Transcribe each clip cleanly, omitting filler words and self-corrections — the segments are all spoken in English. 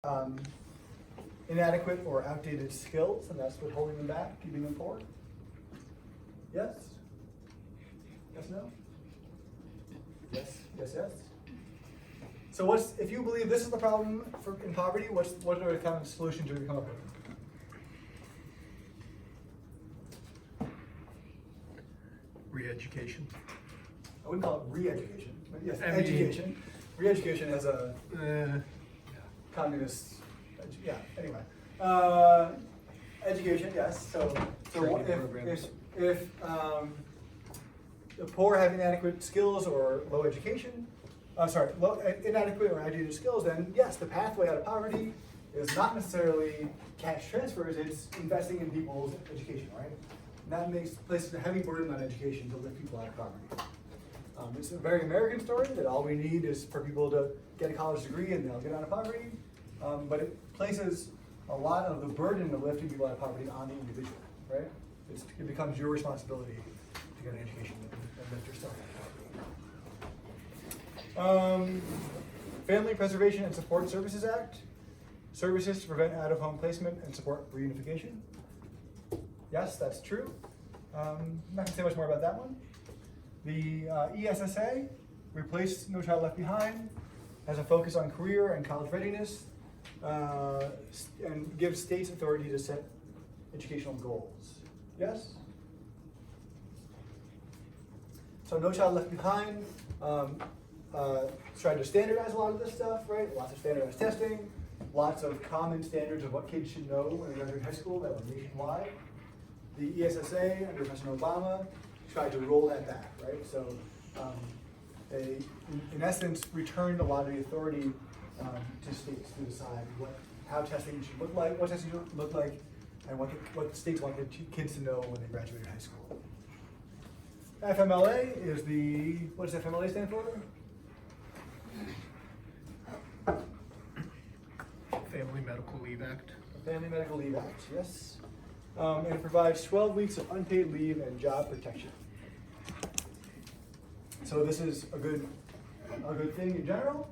um, inadequate or outdated skills, and that's what's holding them back, keeping them poor? Yes? Yes, no? Yes, yes, yes. So what's, if you believe this is the problem in poverty, what are the kind of solutions do we come up with? Re-education. I wouldn't call it re-education, but yes, I mean, education. Re-education as a communist, yeah, anyway. Education, yes, so if the poor have inadequate skills or low education, inadequate or outdated skills, then yes, the pathway out of poverty is not necessarily cash transfers, it's investing in people's education, right? And that places a heavy burden on education to lift people out of poverty. It's a very American story that all we need is for people to get a college degree and they'll get out of poverty, but it places a lot of the burden of lifting people out of poverty on the individual, right? It becomes your responsibility to get an education and lift yourself out of poverty. Family Preservation and Support Services Act, services to prevent out-of-home placement and support reunification. Yes, that's true. I'm not gonna say much more about that one. The ESSA, replace No Child Left Behind, has a focus on career and college readiness, and gives states authority to set educational goals. Yes? So No Child Left Behind tried to standardize a lot of this stuff, right? Lots of standardized testing, lots of common standards of what kids should know when they graduate high school that were nationwide. The ESSA under President Obama tried to roll that back, right? So they, in essence, returned a lot of the authority to states to decide how testing should look like, what testing should look like, and what states want their kids to know when they graduate high school. FMLA is the, what does FMLA stand for? Family Medical Leave Act. Family Medical Leave Act, yes. And it provides 12 weeks of unpaid leave and job protection. So this is a good thing in general,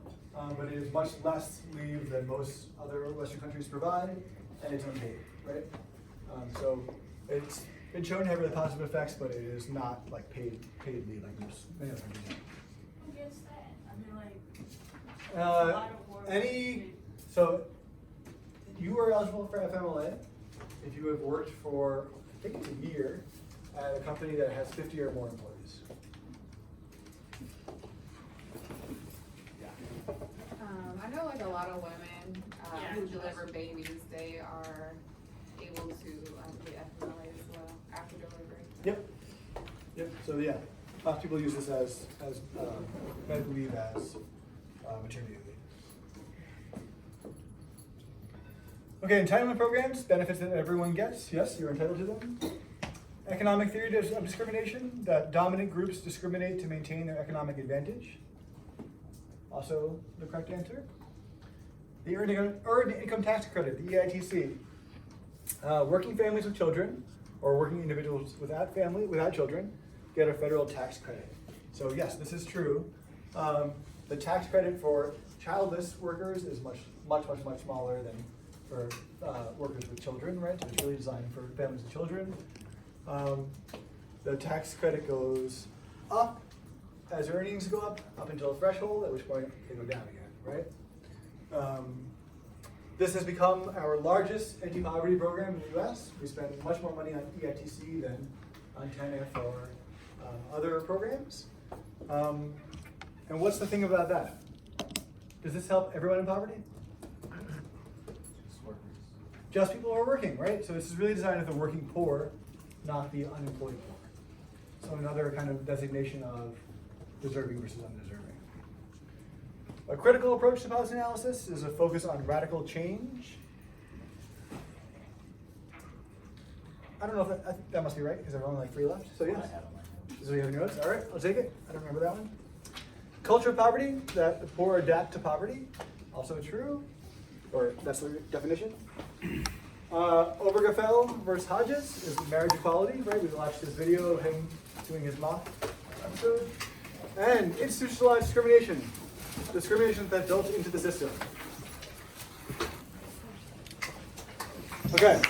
but it is much less leave than most other Western countries provide, and it's unpaid, right? So it's been shown to have really positive effects, but it is not like paid leave like most many other countries have. Who gets that? I mean, like, it's a lot of work. So you are eligible for FMLA if you have worked for, I think it's a year, at a company that has 50 or more employees. I know like a lot of women who deliver babies, they are able to get FMLA as well after delivery. Yep. So yeah, lots of people use this as medical leave as maternity leave. Okay, entitlement programs, benefits that everyone gets. Yes, you're entitled to them. Economic theory of discrimination, that dominant groups discriminate to maintain their economic advantage. Also the correct answer. The Earned Income Tax Credit, the EITC. Working families with children or working individuals without children get a federal tax credit. So yes, this is true. The tax credit for childless workers is much smaller than for workers with children, right? So it's really designed for families with children. The tax credit goes up as earnings go up until a threshold, at which point they go down again, right? This has become our largest anti-poverty program in the US. We spend much more money on EITC than on TANF or other programs. And what's the thing about that? Does this help everyone in poverty? Just people who are working, right? So this is really designed for the working poor, not the unemployed poor. So another kind of designation of deserving versus undeserving. A critical approach to policy analysis is a focus on radical change. I don't know if that must be right, because there are only like 3 left, so yes. So you have your notes? All right, I'll take it. I don't remember that one. Culture of poverty, that the poor adapt to poverty, also true, or that's the definition. Obergefell versus Hodges is marriage equality, right? We watched this video of him doing his mock episode. And institutionalized discrimination, discrimination that's built into the system. Okay.